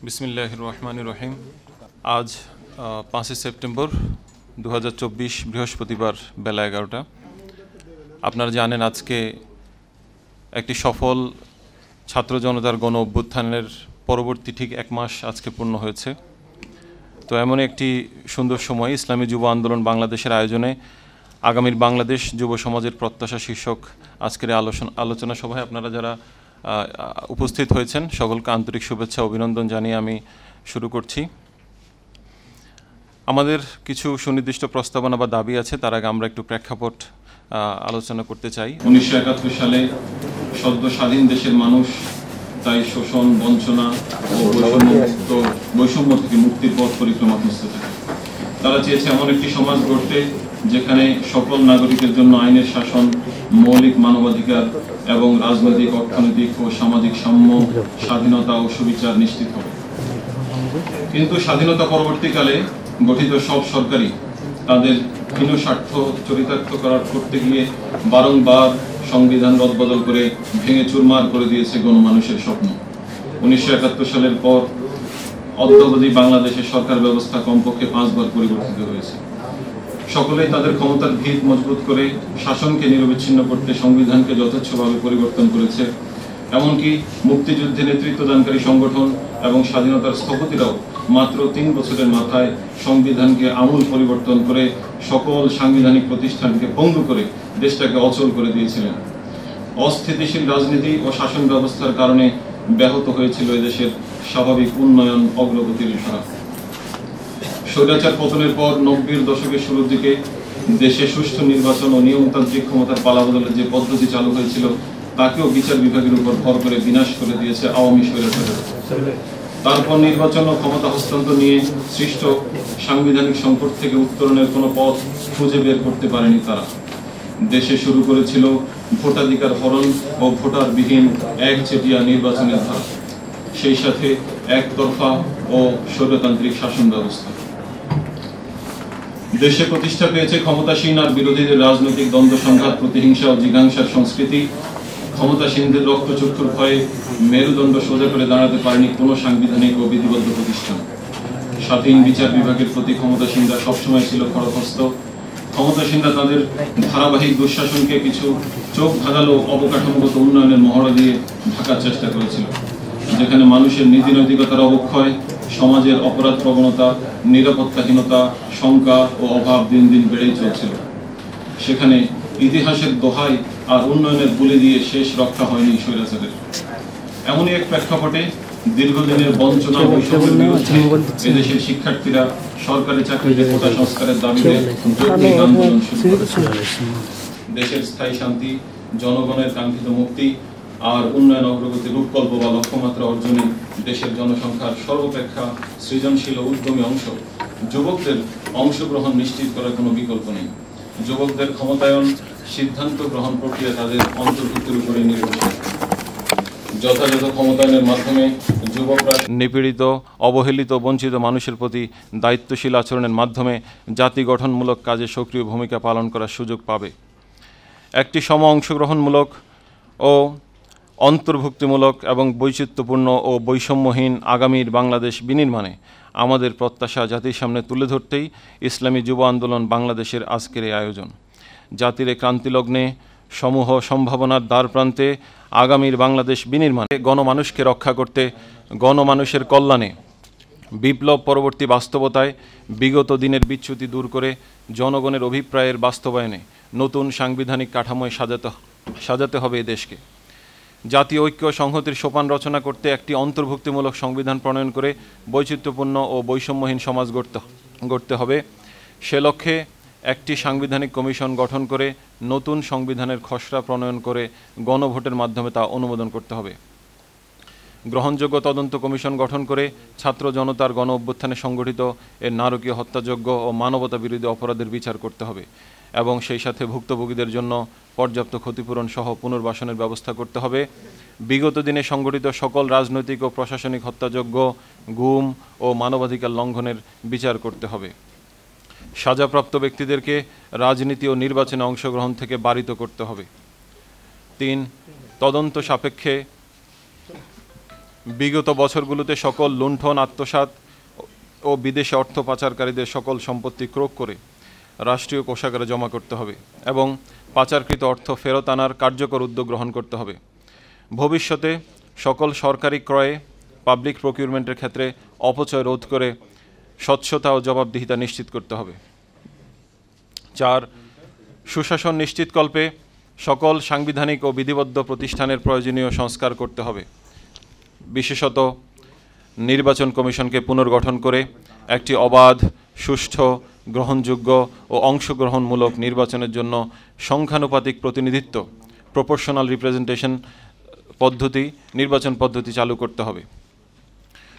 বিসমিল্লাহির রহমানির রহিম। আজ 5 সেপ্টেম্বর 2024 বৃহস্পতিবার বেলা 11টা। আপনারা জানেন আজকে একটি সফল ছাত্র জনতার গণ অভ্যুত্থানের পরবর্তী ঠিক 1 মাস আজকে পূর্ণ হয়েছে। তো এমন একটি সুন্দর সময় ইসলামী যুব আন্দোলন বাংলাদেশের আয়োজনে আগামীর বাংলাদেশ যুব সমাজের প্রত্যাশা শীর্ষক আজকের আলোচনা সভায় আপনারা যারা উপস্থিত হয়েছেন সকলকে আন্তরিক শুভেচ্ছা অভিনন্দন জানিয়ে আমি শুরু করছি। আমাদের কিছু সুনির্দিষ্ট প্রস্তাবনা বা দাবি আছে, তার আগে আমরা একটু প্রেক্ষাপট আলোচনা করতে চাই। 1971 সালে সদ্য স্বাধীন দেশের মানুষ তাই শোষণ, বঞ্চনা ও বৈষম্য থেকে মুক্তির পথ পরিক্রমা করতে থাকে। তারা চেয়েছে এমন একটি সমাজ গড়তে যেখানে সকল নাগরিকের জন্য আইনের শাসন, মৌলিক মানবাধিকার এবং রাজনৈতিক, অর্থনৈতিক ও সামাজিক সাম্য, স্বাধীনতা ও সুবিচার নিশ্চিত হবে। কিন্তু স্বাধীনতা পরবর্তীকালে গঠিত সব সরকারই তাদের হীন স্বার্থ চরিতার্থ করতে গিয়ে বারংবার সংবিধান রদবদল করে ভেঙে চুরমার করে দিয়েছে গণমানুষের স্বপ্ন। 1971 সালের পর অদ্যাবধি বাংলাদেশের সরকার ব্যবস্থা কমপক্ষে 5 বার পরিবর্তিত হয়েছে। সকলেই তাদের ক্ষমতার ভিত মজবুত করে শাসনকে নিরবিচ্ছিন্ন করতে সংবিধানকে যথেচ্ছভাবে পরিবর্তন করেছে। এমনকি মুক্তিযুদ্ধে নেতৃত্বদানকারী সংগঠন এবং স্বাধীনতার স্থপতিরাও মাত্র 3 বছরের মাথায় সংবিধানকে আমূল পরিবর্তন করে সকল সাংবিধানিক প্রতিষ্ঠানকে পঙ্গু করে দেশটাকে অচল করে দিয়েছিলেন। অস্থিতিশীল রাজনীতি ও শাসন ব্যবস্থার কারণে ব্যাহত হয়েছিল এদেশের স্বাভাবিক উন্নয়ন অগ্রগতির ধারা। স্বৈরাচার পতনের পর 90-এর দশকের শুরুর দিকে দেশে সুষ্ঠু নির্বাচন ও নিয়মতান্ত্রিক ক্ষমতার পালাবদলের যে পদ্ধতি চালু হয়েছিল তাকেও বিচার বিভাগের উপর ভর করে বিনাশ করে দিয়েছে আওয়ামী স্বৈরাচারেরা। তারপর নির্বাচন ও ক্ষমতা হস্তান্তর নিয়ে সৃষ্ট সাংবিধানিক সংকট থেকে উত্তরণের কোনো পথ খুঁজে বের করতে পারেনি তারা। দেশে শুরু করেছিল ভোটাধিকার হরণ ও ভোটারবিহীন একচেটিয়া নির্বাচনের ধারা, সেই সাথে একতরফা ও স্বৈরতান্ত্রিক শাসন ব্যবস্থা। দেশে প্রতিষ্ঠা পেয়েছে ক্ষমতাসীন আর বিরোধীদের রাজনৈতিক দ্বন্দ্ব, সংঘাত, প্রতিহিংসা ও জিঘাংসার সংস্কৃতি। ক্ষমতাসীনদের রক্তচক্ষুর ভয়ে মেরুদণ্ড সোজা করে দাঁড়াতে পারেনি কোনো সাংবিধানিক ও বিধিবদ্ধ প্রতিষ্ঠান। স্বাধীন বিচার বিভাগের প্রতি ক্ষমতাসীনরা সবসময় ছিল খড়গহস্ত। ক্ষমতাসীনরা তাদের ধারাবাহিক দুঃশাসনকে কিছু চোখ ধাঁধালো অবকাঠামোগত উন্নয়নের মহড়া দিয়ে ঢাকার চেষ্টা করেছিল, যেখানে মানুষের নীতি নৈতিকতার অবক্ষয়, সমাজের অপরাধ প্রবণতা, নিরাপত্তাহীনতা, শঙ্কা ও অভাব দিন দিন বেড়েই চলছিল। সেখানে ইতিহাসের দোহাই আর উন্নয়নের বুলি দিয়ে শেষ রক্ষা হয়নি স্বৈরাচারের। এমনই এক প্রেক্ষাপটে দীর্ঘদিনের বঞ্চনা বৈষম্যের বিরুদ্ধে এদেশের শিক্ষার্থীরা সরকারি চাকরিতে কোটা সংস্কারের দাবিতে যৌক্তিক আন্দোলন শুরু করেছে। দেশের স্থায়ী শান্তি, জনগণের কাঙ্ক্ষিত মুক্তি আর উন্নয়ন অগ্রগতির রূপকল্প বা লক্ষ্যমাত্রা অর্জনে দেশের জনসংখ্যার সর্বাপেক্ষা সৃজনশীল ও উদ্যমী অংশ যুবকদের অংশগ্রহণ নিশ্চিত করার কোনো বিকল্প নেই। যুবকদের ক্ষমতায়ন সিদ্ধান্ত গ্রহণ প্রক্রিয়া তাদের অন্তর্ভুক্তির উপরে নির্ভরশীল। যথাযথ ক্ষমতায়নের মাধ্যমে যুবকরা নিপীড়িত, অবহেলিত, বঞ্চিত মানুষের প্রতি দায়িত্বশীল আচরণের মাধ্যমে জাতি গঠনমূলক কাজে সক্রিয় ভূমিকা পালন করার সুযোগ পাবে। একটি সম অংশগ্রহণমূলক ও অন্তর্ভুক্তিমূলক এবং বৈচিত্র্যপূর্ণ ও বৈষম্যহীন আগামীর বাংলাদেশ বিনির্মাণে আমাদের প্রত্যাশা জাতির সামনে তুলে ধরতেই ইসলামী যুব আন্দোলন বাংলাদেশের আজকের এই আয়োজন। জাতির এই ক্রান্তিলগ্নে সমূহ সম্ভাবনার দ্বার প্রান্তে আগামীর বাংলাদেশ বিনির্মাণে গণমানুষকে রক্ষা করতে, গণমানুষের কল্যাণে, বিপ্লব পরবর্তী বাস্তবতায় বিগত দিনের বিচ্যুতি দূর করে জনগণের অভিপ্রায়ের বাস্তবায়নে নতুন সাংবিধানিক কাঠামোয় সাজাতে হবে এ দেশকে। জাতীয় ঐক্য সংহতির সোপান রচনা করতে একটি অন্তর্ভুক্তিমূলক সংবিধান প্রণয়ন করে বৈচিত্র্যপূর্ণ ও বৈষম্যহীন সমাজ গড়তে হবে। সে লক্ষ্যে একটি সাংবিধানিক কমিশন গঠন করে নতুন সংবিধানের খসড়া প্রণয়ন করে গণভোটের মাধ্যমে তা অনুমোদন করতে হবে। গ্রহণযোগ্য তদন্ত কমিশন গঠন করে ছাত্র জনতার গণ অভ্যুত্থানে সংগঠিত এর নারকীয় হত্যাযোগ্য ও মানবতা বিরোধী অপরাধের বিচার করতে হবে এবং সেই সাথে ভুক্তভোগীদের জন্য পর্যাপ্ত ক্ষতিপূরণ সহ পুনর্বাসনের ব্যবস্থা করতে হবে। বিগত দিনে সংগঠিত সকল রাজনৈতিক ও প্রশাসনিক হত্যাযোগ্য, গুম ও মানবাধিকার লঙ্ঘনের বিচার করতে হবে। সাজাপ্রাপ্ত ব্যক্তিদেরকে রাজনীতি ও নির্বাচনে অংশগ্রহণ থেকে বারিত করতে হবে। 3. তদন্ত সাপেক্ষে বিগত বছরগুলোতে সকল লুণ্ঠন, আত্মসাৎ ও বিদেশে অর্থ পাচারকারীদের সকল সম্পত্তি ক্রোক করে রাষ্ট্রীয় কোষাগারে জমা করতে হবে এবং পাচারকৃত অর্থ ফেরত আনার কার্যকর উদ্যোগ গ্রহণ করতে হবে। ভবিষ্যতে সকল সরকারি ক্রয়ে, পাবলিক প্রকিউরমেন্টের ক্ষেত্রে অপচয় রোধ করে স্বচ্ছতা ও জবাবদিহিতা নিশ্চিত করতে হবে। 4. সুশাসন নিশ্চিতকল্পে সকল সাংবিধানিক ও বিধিবদ্ধ প্রতিষ্ঠানের প্রয়োজনীয় সংস্কার করতে হবে। বিশেষত নির্বাচন কমিশনকে পুনর্গঠন করে একটি অবাধ, সুষ্ঠু, গ্রহণযোগ্য ও অংশগ্রহণমূলক নির্বাচনের জন্য সংখ্যানুপাতিক প্রতিনিধিত্ব, প্রপোর্শনাল রিপ্রেজেন্টেশন নির্বাচন পদ্ধতি চালু করতে হবে।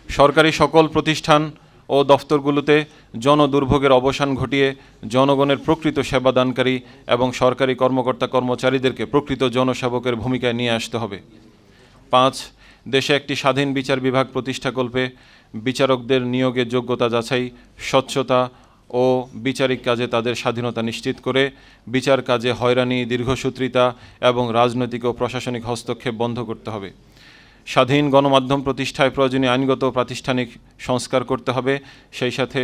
সরকারি সকল প্রতিষ্ঠান ও দফতরগুলোতে জনদুর্ভোগের অবসান ঘটিয়ে জনগণের প্রকৃত সেবাদানকারী এবং সরকারি কর্মকর্তা কর্মচারীদেরকে প্রকৃত জনসেবকের ভূমিকায় নিয়ে আসতে হবে। 5. দেশে একটি স্বাধীন বিচার বিভাগ প্রতিষ্ঠাকল্পে বিচারকদের নিয়োগের যোগ্যতা যাচাই, স্বচ্ছতা ও বিচারিক কাজে তাদের স্বাধীনতা নিশ্চিত করে বিচার কাজে হয়রানি, দীর্ঘসূত্রিতা এবং রাজনৈতিক ও প্রশাসনিক হস্তক্ষেপ বন্ধ করতে হবে। স্বাধীন গণমাধ্যম প্রতিষ্ঠায় প্রয়োজনীয় আইনগত প্রাতিষ্ঠানিক সংস্কার করতে হবে। সেই সাথে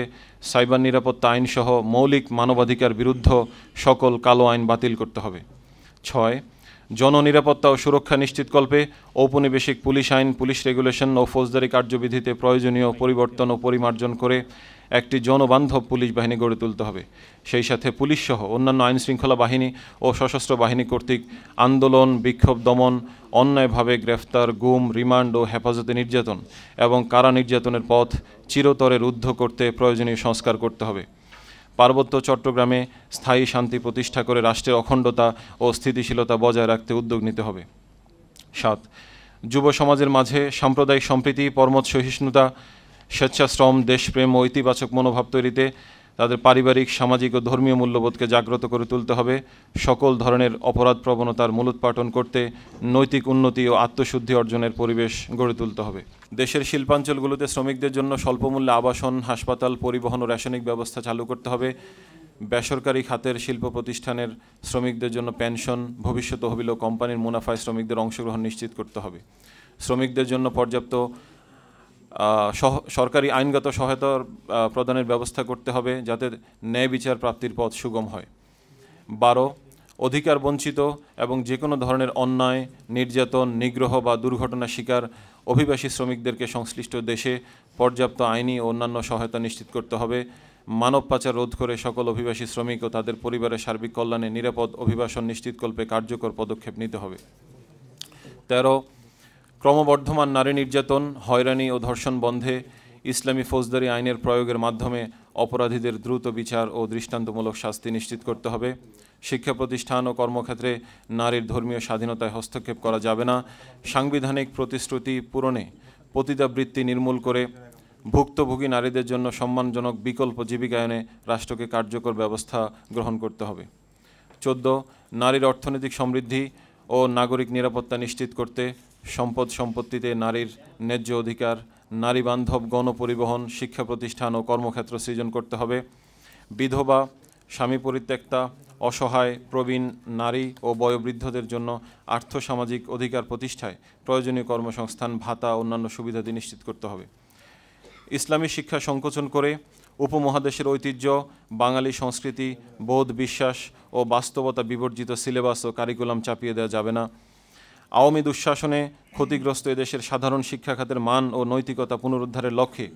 সাইবার নিরাপত্তা আইনসহ মৌলিক মানবাধিকার বিরুদ্ধ সকল কালো আইন বাতিল করতে হবে। 6. জননিরাপত্তা ও সুরক্ষা নিশ্চিতকল্পে ঔপনিবেশিক পুলিশ আইন, পুলিশ রেগুলেশন ও ফৌজদারি কার্যবিধিতে প্রয়োজনীয় পরিবর্তন ও পরিমার্জন করে একটি জনবান্ধব পুলিশ বাহিনী গড়ে তুলতে হবে। সেই সাথে পুলিশসহ অন্যান্য আইনশৃঙ্খলা বাহিনী ও সশস্ত্র বাহিনী কর্তৃক আন্দোলন, বিক্ষোভ দমন, অন্যায়ভাবে গ্রেফতার, গুম, রিমান্ড ও হেফাজতে নির্যাতন এবং কারা নির্যাতনের পথ চিরতরে রুদ্ধ করতে প্রয়োজনীয় সংস্কার করতে হবে। পার্বত্য চট্টগ্রামে স্থায়ী শান্তি প্রতিষ্ঠা করে রাষ্ট্রের অখণ্ডতা ও স্থিতিশীলতা বজায় রাখতে উদ্যোগ নিতে হবে। 7. যুব সমাজের মাঝে সাম্প্রদায়িক সম্প্রীতি, পরমত সহিষ্ণুতা, স্বেচ্ছাশ্রম, দেশপ্রেম ও ইতিবাচক মনোভাব তৈরিতে তাদের পারিবারিক, সামাজিক ও ধর্মীয় মূল্যবোধকে জাগ্রত করে তুলতে হবে। সকল ধরনের অপরাধ প্রবণতার মূলোৎপাটন করতে নৈতিক উন্নতি ও আত্মশুদ্ধি অর্জনের পরিবেশ গড়ে তুলতে হবে। দেশের শিল্পাঞ্চলগুলোতে শ্রমিকদের জন্য স্বল্পমূল্যে আবাসন, হাসপাতাল, পরিবহন ও রাসায়নিক ব্যবস্থা চালু করতে হবে। বেসরকারি খাতের শিল্প প্রতিষ্ঠানের শ্রমিকদের জন্য পেনশন, ভবিষ্যৎ তহবিল ও কোম্পানির মুনাফায় শ্রমিকদের অংশগ্রহণ নিশ্চিত করতে হবে। শ্রমিকদের জন্য পর্যাপ্ত সরকারি আইনগত সহায়তা প্রদানের ব্যবস্থা করতে হবে যাতে ন্যায় বিচার প্রাপ্তির পথ সুগম হয়। 12. অধিকার বঞ্চিত এবং যে কোনো ধরনের অন্যায়, নির্যাতন, নিগ্রহ বা দুর্ঘটনা শিকার অভিবাসী শ্রমিকদেরকে সংশ্লিষ্ট দেশে পর্যাপ্ত আইনি ও অন্যান্য সহায়তা নিশ্চিত করতে হবে। মানব পাচার রোধ করে সকল অভিবাসী শ্রমিক ও তাদের পরিবারের সার্বিক কল্যাণে নিরাপদ অভিবাসন নিশ্চিতকল্পে কার্যকর পদক্ষেপ নিতে হবে। 13. ক্রমবর্ধমান নারী নির্যাতন, হয়রানি ও ধর্ষণ বন্ধে ইসলামী ফৌজদারি আইনের প্রয়োগের মাধ্যমে অপরাধীদের দ্রুত বিচার ও দৃষ্টান্তমূলক শাস্তি নিশ্চিত করতে হবে। শিক্ষা প্রতিষ্ঠান ও কর্মক্ষেত্রে নারীর ধর্মীয় স্বাধীনতায় হস্তক্ষেপ করা যাবে না। সাংবিধানিক প্রতিশ্রুতি পূরণে পতিতাবৃত্তি নির্মূল করে ভুক্তভোগী নারীদের জন্য সম্মানজনক বিকল্প জীবিকায়নে রাষ্ট্রকে কার্যকর ব্যবস্থা গ্রহণ করতে হবে। 14. নারীর অর্থনৈতিক সমৃদ্ধি ও নাগরিক নিরাপত্তা নিশ্চিত করতে সম্পত্তিতে নারীর ন্যায্য অধিকার, নারী বান্ধব গণপরিবহন, শিক্ষা প্রতিষ্ঠান ও কর্মক্ষেত্র সৃজন করতে হবে। বিধবা, স্বামী পরিত্যক্তা, অসহায়, প্রবীণ নারী ও বয়োবৃদ্ধদের জন্য আর্থসামাজিক অধিকার প্রতিষ্ঠায় প্রয়োজনীয় কর্মসংস্থান, ভাতা ও অন্যান্য সুবিধাদি নিশ্চিত করতে হবে। ইসলামী শিক্ষা সংকোচন করে উপমহাদেশের ঐতিহ্য, বাঙালি সংস্কৃতি, বোধ, বিশ্বাস ও বাস্তবতা বিবর্জিত সিলেবাস ও কারিকুলাম চাপিয়ে দেওয়া যাবে না। আওয়ামী দুঃশাসনে ক্ষতিগ্রস্ত এদেশের সাধারণ শিক্ষা খাতের মান ও নৈতিকতা পুনরুদ্ধারের লক্ষ্যে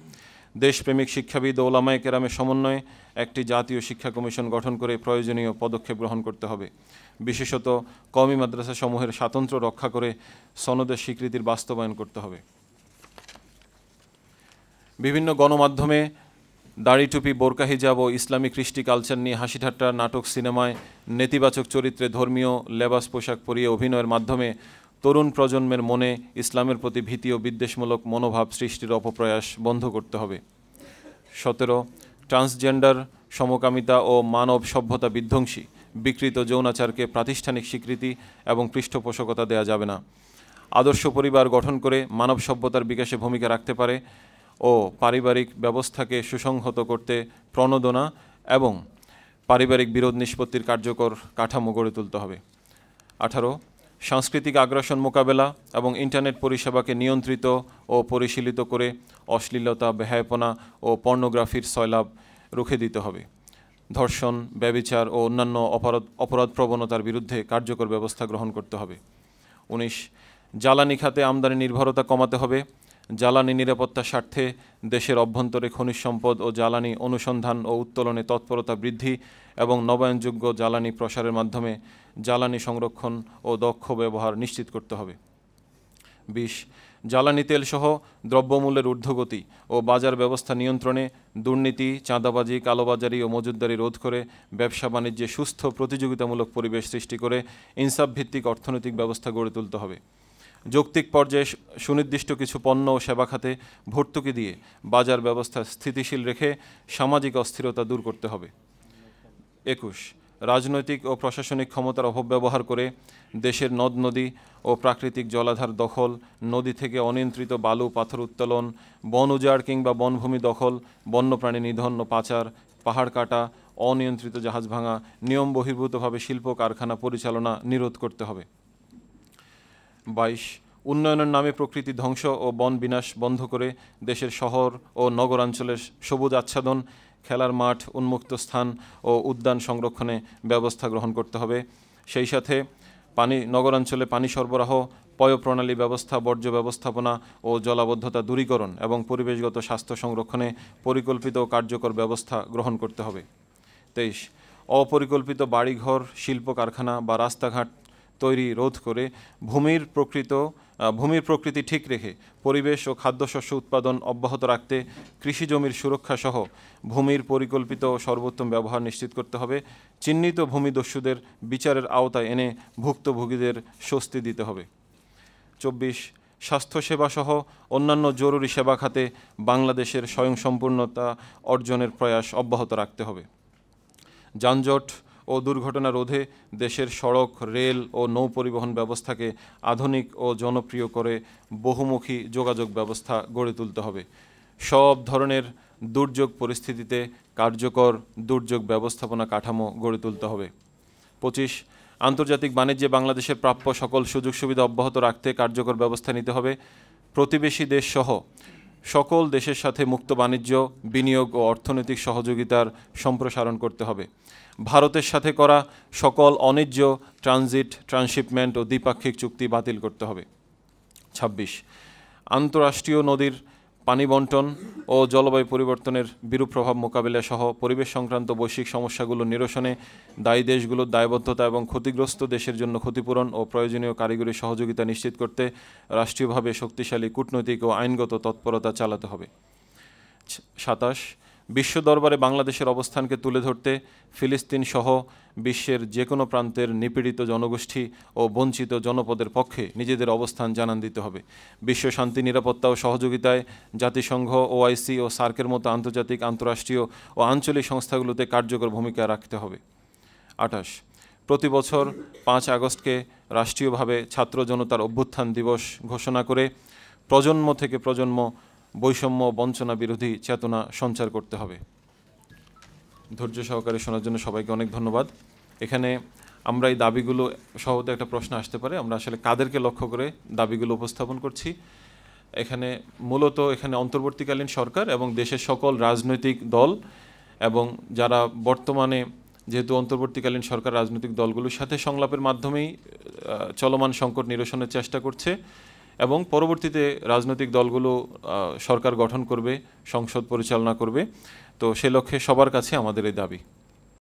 দেশপ্রেমিক শিক্ষাবিদ ও ওলামায়ে কেরামের সমন্বয়ে একটি জাতীয় শিক্ষা কমিশন গঠন করে প্রয়োজনীয় পদক্ষেপ গ্রহণ করতে হবে। বিশেষত কওমি মাদ্রাসাসমূহের স্বাতন্ত্র্য রক্ষা করে সনদের স্বীকৃতির বাস্তবায়ন করতে হবে। বিভিন্ন গণমাধ্যমে দাড়ি টুপি, বোরকা হিজাব ও ইসলামিক কৃষ্টি কালচার নিয়ে হাসি ঠাট্টা, নাটক, সিনেমায় নেতিবাচক চরিত্রে ধর্মীয় লেবাস পোশাক পরিয়ে অভিনয়ের মাধ্যমে তরুণ প্রজন্মের মনে ইসলামের প্রতি ভীতি ও বিদ্বেষমূলক মনোভাব সৃষ্টির অপপ্রয়াস বন্ধ করতে হবে। 17. ট্রান্সজেন্ডার, সমকামিতা ও মানব সভ্যতা বিধ্বংসী বিকৃত যৌনাচারকে প্রাতিষ্ঠানিক স্বীকৃতি এবং পৃষ্ঠপোষকতা দেওয়া যাবে না। আদর্শ পরিবার গঠন করে মানব সভ্যতার বিকাশে ভূমিকা রাখতে পারে ও পারিবারিক ব্যবস্থাকে সুসংহত করতে প্রণোদনা এবং পারিবারিক বিরোধ নিষ্পত্তির কার্যকর কাঠামো গড়ে তুলতে হবে। 18. সাংস্কৃতিক আগ্রাসন মোকাবেলা এবং ইন্টারনেট পরিষেবাকে নিয়ন্ত্রিত ও পরিশীলিত করে অশ্লীলতা, বেহায়াপনা ও পর্নোগ্রাফির সয়লাব রুখে দিতে হবে। ধর্ষণ, ব্যভিচার ও অন্যান্য অপরাধ প্রবণতার বিরুদ্ধে কার্যকর ব্যবস্থা গ্রহণ করতে হবে। 19 জ্বালানি খাতে আমদানি নির্ভরতা কমাতে হবে। জ্বালানি নিরাপত্তার স্বার্থে দেশের অভ্যন্তরে খনিজ সম্পদ ও জ্বালানি অনুসন্ধান ও উত্তোলনে তৎপরতা বৃদ্ধি এবং নবায়নযোগ্য জ্বালানি প্রসারের মাধ্যমে জ্বালানি সংরক্ষণ ও দক্ষ ব্যবহার নিশ্চিত করতে হবে। 20 জ্বালানি তেলসহ দ্রব্যমূল্যের ঊর্ধ্বগতি ও বাজার ব্যবস্থা নিয়ন্ত্রণে দুর্নীতি, চাঁদাবাজি, কালোবাজারি ও মজুতদারি রোধ করে ব্যবসা বাণিজ্যে সুস্থ প্রতিযোগিতামূলক পরিবেশ সৃষ্টি করে ইনসাফ ভিত্তিক অর্থনৈতিক ব্যবস্থা গড়ে তুলতে হবে। যৌক্তিক পর্যায়ে সুনির্দিষ্ট কিছু পণ্য ও সেবা খাতে ভর্তুকি দিয়ে বাজার ব্যবস্থা স্থিতিশীল রেখে সামাজিক অস্থিরতা দূর করতে হবে। 21 রাজনৈতিক ও প্রশাসনিক ক্ষমতার অপব্যবহার করে দেশের নদ নদী ও প্রাকৃতিক জলাধার দখল, নদী থেকে অনিয়ন্ত্রিত বালু পাথর উত্তোলন, বন উজাড় কিংবা বনভূমি দখল, বন্যপ্রাণী নিধন ও পাচার, পাহাড় কাটা, অনিয়ন্ত্রিত জাহাজ ভাঙা, নিয়ম বহির্ভূতভাবে শিল্প কারখানা পরিচালনা নিরোধ করতে হবে। 22 উন্নয়নের নামে প্রকৃতি ধ্বংস ও বন বিনাশ বন্ধ করে দেশের শহর ও নগরাঞ্চলের সবুজ আচ্ছাদন, খেলার মাঠ, উন্মুক্ত স্থান ও উদ্যান সংরক্ষণে ব্যবস্থা গ্রহণ করতে হবে। সেই সাথে নগরাঞ্চলে পানি সরবরাহ, পয়ঃপ্রণালী ব্যবস্থা, বর্জ্য ব্যবস্থাপনা ও জলাবদ্ধতা দূরীকরণ এবং পরিবেশগত স্বাস্থ্য সংরক্ষণে পরিকল্পিত ও কার্যকর ব্যবস্থা গ্রহণ করতে হবে। 23 অপরিকল্পিত বাড়িঘর, শিল্প কারখানা বা রাস্তাঘাট তৈরি রোধ করে ভূমির প্রকৃতি ঠিক রেখে পরিবেশ ও খাদ্যশস্য উৎপাদন অব্যাহত রাখতে কৃষি জমির সুরক্ষা সহ ভূমির পরিকল্পিত ও সর্বোত্তম ব্যবহার নিশ্চিত করতে হবে। চিহ্নিত ভূমিদস্যুদের বিচারের আওতায় এনে ভুক্তভোগীদের স্বস্তি দিতে হবে। 24 স্বাস্থ্যসেবা সহ অন্যান্য জরুরি সেবা খাতে বাংলাদেশের স্বয়ংসম্পূর্ণতা অর্জনের প্রয়াস অব্যাহত রাখতে হবে। যানজট ও দুর্ঘটনা রোধে দেশের সড়ক, রেল ও নৌ পরিবহন ব্যবস্থাকে আধুনিক ও জনপ্রিয় করে বহুমুখী যোগাযোগ ব্যবস্থা গড়ে তুলতে হবে। সব ধরনের দুর্যোগ পরিস্থিতিতে কার্যকর দুর্যোগ ব্যবস্থাপনা কাঠামো গড়ে তুলতে হবে। 25 আন্তর্জাতিক বাণিজ্যে বাংলাদেশের প্রাপ্য সকল সুযোগ সুবিধা অব্যাহত রাখতে কার্যকর ব্যবস্থা নিতে হবে। প্রতিবেশী দেশ সহ সকল দেশের সাথে মুক্ত বাণিজ্য, বিনিয়োগ ও অর্থনৈতিক সহযোগিতার সম্প্রসারণ করতে হবে। ভারতের সাথে করা সকল অন্যায্য ট্রানজিট, ট্রান্সশিপমেন্ট ও দ্বিপাক্ষিক চুক্তি বাতিল করতে হবে। 26 আন্তঃরাষ্ট্রীয় নদীর পানি বণ্টন ও জলবায়ু পরিবর্তনের বিরূপ প্রভাব মোকাবিলা সহ পরিবেশ সংক্রান্ত বৈশ্বিক সমস্যাগুলো নিরসনে দায়ী দেশগুলোর দায়বদ্ধতা এবং ক্ষতিগ্রস্ত দেশের জন্য ক্ষতিপূরণ ও প্রয়োজনীয় কারিগরি সহযোগিতা নিশ্চিত করতে রাষ্ট্রীয়ভাবে শক্তিশালী কূটনৈতিক ও আইনগত তৎপরতা চালাতে হবে। 27 বিশ্ব দরবারে বাংলাদেশের অবস্থানকে তুলে ধরতে ফিলিস্তিন সহ বিশ্বের যে কোনো প্রান্তের নিপীড়িত জনগোষ্ঠী ও বঞ্চিত জনপদের পক্ষে নিজেদের অবস্থান জানান দিতে হবে। বিশ্ব শান্তি, নিরাপত্তা ও সহযোগিতায় জাতিসংঘ, ওআইসি ও সার্কের মতো আন্তর্জাতিক, আন্তঃরাষ্ট্রীয় ও আঞ্চলিক সংস্থাগুলোতে কার্যকর ভূমিকা রাখতে হবে। 28 প্রতি বছর 5 আগস্টকে রাষ্ট্রীয়ভাবে ছাত্র জনতার অভ্যুত্থান দিবস ঘোষণা করে প্রজন্ম থেকে প্রজন্ম বৈষম্য বঞ্চনা বিরোধী চেতনা সঞ্চার করতে হবে। ধৈর্য সহকারে শোনার জন্য সবাইকে অনেক ধন্যবাদ। এখানে আমরা এই দাবিগুলো সহজে একটা প্রশ্ন আসতে পারে, আমরা আসলে কাদেরকে লক্ষ্য করে দাবিগুলো উপস্থাপন করছি। মূলত এখানে অন্তর্বর্তীকালীন সরকার এবং দেশের সকল রাজনৈতিক দল এবং যারা বর্তমানে যেহেতু অন্তর্বর্তীকালীন সরকার রাজনৈতিক দলগুলোর সাথে সংলাপের মাধ্যমেই চলমান সংকট নিরসনের চেষ্টা করছে এবং পরবর্তীতে রাজনৈতিক দলগুলো সরকার গঠন করবে, সংসদ পরিচালনা করবে। তো সে লক্ষ্যে সবার কাছে আমাদের এই দাবি।